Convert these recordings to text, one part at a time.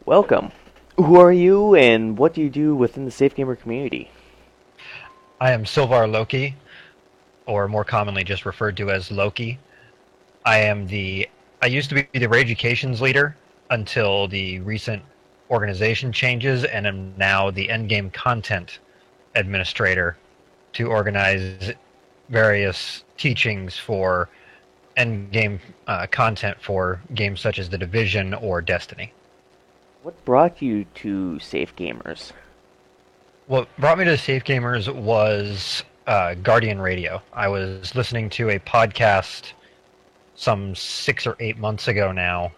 Welcome. Who are you and what do you do within the Safe Gamer community? I am Sylvar Loki, or more commonly just referred to as Loki. I am the I used to be the Ragecations leader until the recent organization changes, and am now the endgame content administrator to organize various teachings for endgame content for games such as The Division or Destiny. What brought you to Safe Gamers? What brought me to Safe Gamers was Guardian Radio. I was listening to a podcast some 6 or 8 months ago now,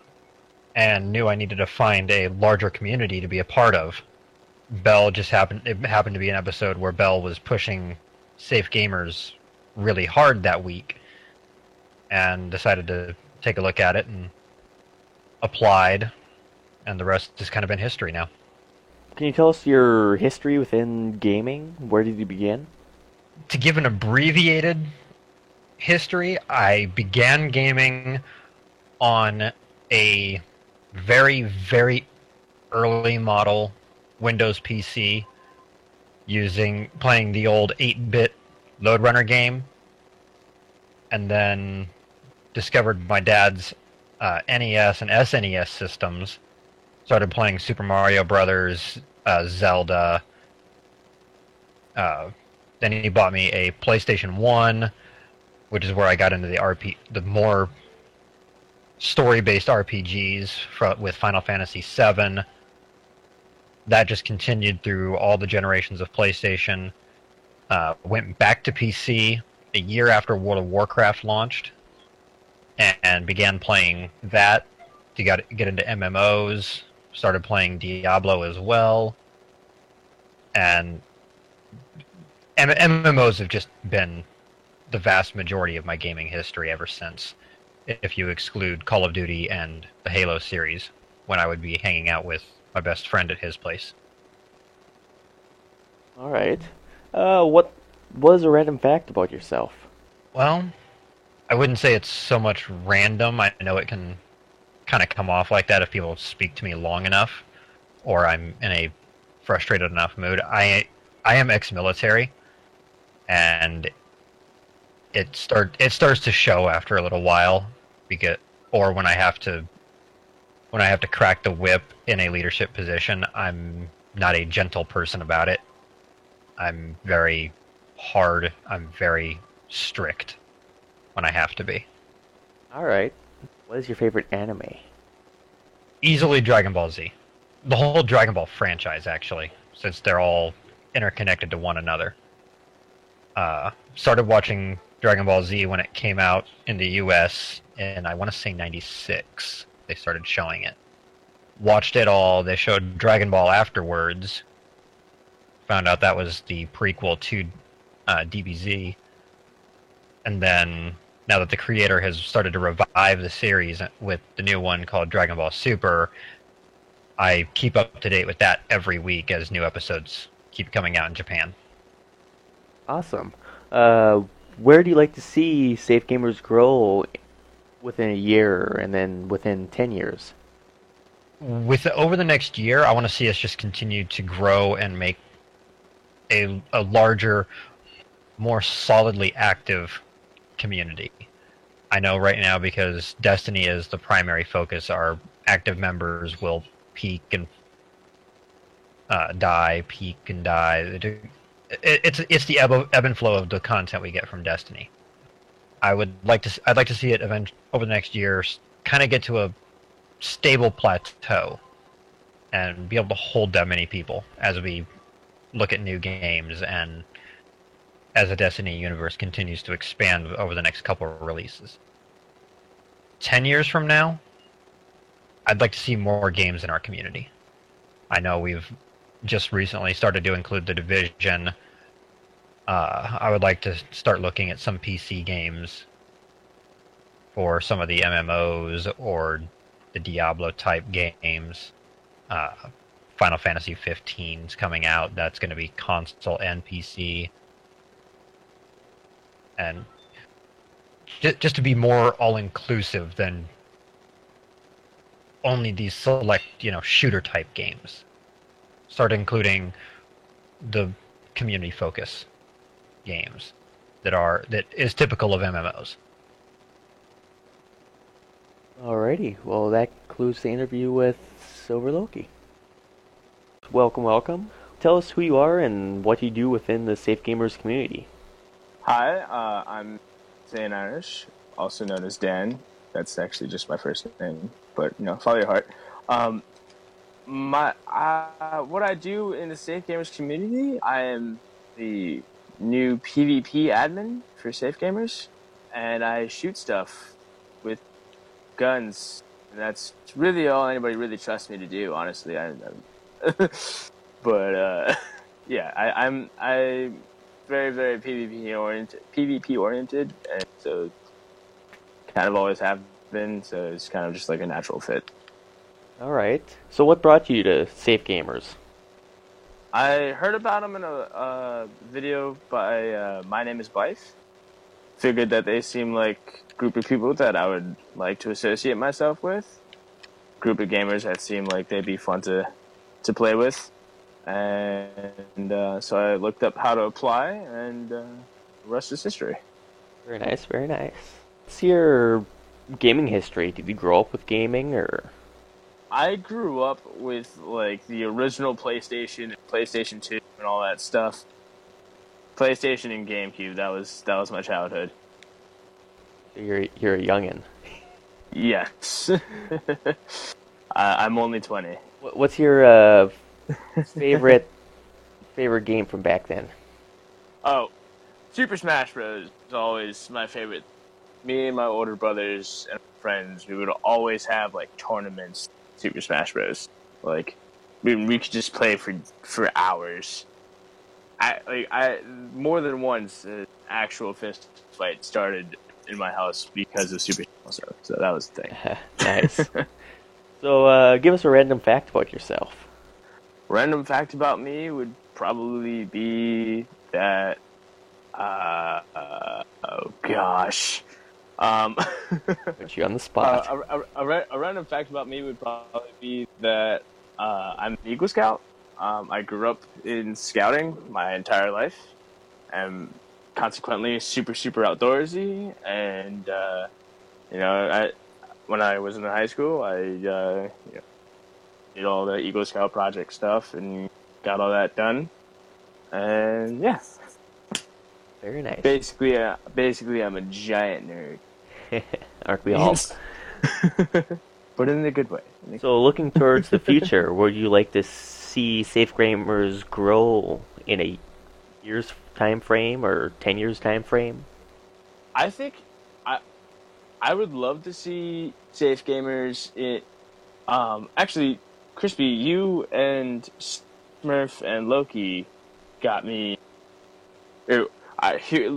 and knew I needed to find a larger community to be a part of. It happened to be an episode where Bell was pushing Safe Gamers really hard that week, and decided to take a look at it and applied, and the rest has kind of been history now. Can you tell us your history within gaming? Where did you begin? To give an abbreviated history, I began gaming on a very, very early model Windows PC playing the old 8-bit Lode Runner game, and then discovered my dad's NES and SNES systems. Started playing Super Mario Brothers, Zelda. Then he bought me a PlayStation 1, which is where I got into the more story-based RPGs with Final Fantasy VII. That just continued through all the generations of PlayStation. Went back to PC a year after World of Warcraft launched, and began playing that to get into MMOs. Started playing Diablo as well, and MMOs have just been the vast majority of my gaming history ever since, if you exclude Call of Duty and the Halo series, when I would be hanging out with my best friend at his place. Alright. What was a random fact about yourself? Well, I wouldn't say it's so much random. I know it can kind of come off like that if people speak to me long enough, or I'm in a frustrated enough mood. I am ex-military, and it starts to show after a little while, or when I have to crack the whip in a leadership position. I'm not a gentle person about it. I'm very hard. I'm very strict when I have to be. Alright. What is your favorite anime? Easily Dragon Ball Z. The whole Dragon Ball franchise, actually, since they're all interconnected to one another. Started watching Dragon Ball Z when it came out in the US, and I want to say 96. They started showing it. Watched it all. They showed Dragon Ball afterwards. Found out that was the prequel to DBZ. And then, now that the creator has started to revive the series with the new one called Dragon Ball Super, I keep up to date with that every week as new episodes keep coming out in Japan. Awesome. Where do you like to see Safe Gamers grow within a year and then within 10 years? Over the next year, I want to see us just continue to grow and make a larger, more solidly active community. I know right now, because Destiny is the primary focus, our active members will peak and die, peak and die. It's the ebb and flow of the content we get from Destiny. I'd like to see it over the next year kind of get to a stable plateau and be able to hold that many people as we look at new games, and as the Destiny universe continues to expand over the next couple of releases. 10 years from now, I'd like to see more games in our community. I know we've just recently started to include The Division. I would like to start looking at some PC games for some of the MMOs or the Diablo type games. Final Fantasy 15 is coming out. That's going to be console and PC. And just to be more all-inclusive than only these select, shooter type games. Start including the community focus games that is typical of MMOs. Alrighty, well, that concludes the interview with Silver Loki. Welcome, welcome. Tell us who you are and what you do within the Safe Gamers community. Hi, I'm Dan Irish, also known as Dan. That's actually just my first name, but follow your heart. What I do in the Safe Gamers community, I am the new PvP admin for Safe Gamers, and I shoot stuff with guns. And that's really all anybody really trusts me to do, honestly. But yeah, I'm very, very PvP oriented, and so kind of always have been. So it's kind of just like a natural fit. Alright, so what brought you to Safe Gamers? I heard about them in a video by My Name is Bife. Figured that they seem like a group of people that I would like to associate myself with. Group of gamers that seem like they'd be fun to play with. And so I looked up how to apply, and the rest is history. Very nice, very nice. What's your gaming history? Did you grow up with gaming, or? I grew up with like the original PlayStation, PlayStation 2, and all that stuff. PlayStation and GameCube. That was my childhood. You're a youngin. Yes. I'm only 20. What's your favorite game from back then? Oh, Super Smash Bros. is always my favorite. Me and my older brothers and friends, we would always have like tournaments. Super Smash Bros. Like we could just play for hours. I more than once an actual fist fight started in my house because of Super Smash Bros. So that was the thing. Nice. So give us a random fact about yourself. Random fact about me would probably be that oh gosh. Put you on the spot. A random fact about me would probably be that I'm an Eagle Scout. I grew up in scouting my entire life, and consequently super outdoorsy. And when I was in high school, I did all the Eagle Scout project stuff and got all that done. And yeah, Very nice. basically, I'm a giant nerd. Aren't we all? But in a good way. So looking towards the future, would you like to see Safe Gamers grow in a year's time frame or 10 years time frame? I think I would love to see Safe Gamers actually, Crispy, you and Smurf and Loki got me.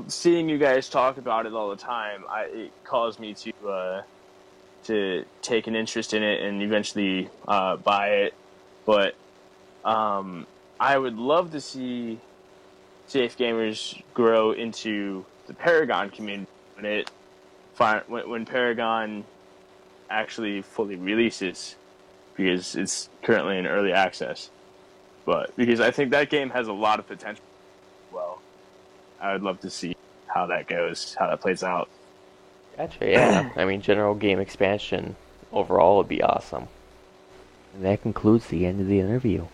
Seeing you guys talk about it all the time, it caused me to take an interest in it and eventually buy it. But I would love to see Safe Gamers grow into the Paragon community when Paragon actually fully releases, because it's currently in early access. But because I think that game has a lot of potential. Well, I would love to see how that goes, how that plays out. Gotcha, yeah. I mean, general game expansion overall would be awesome. And that concludes the end of the interview.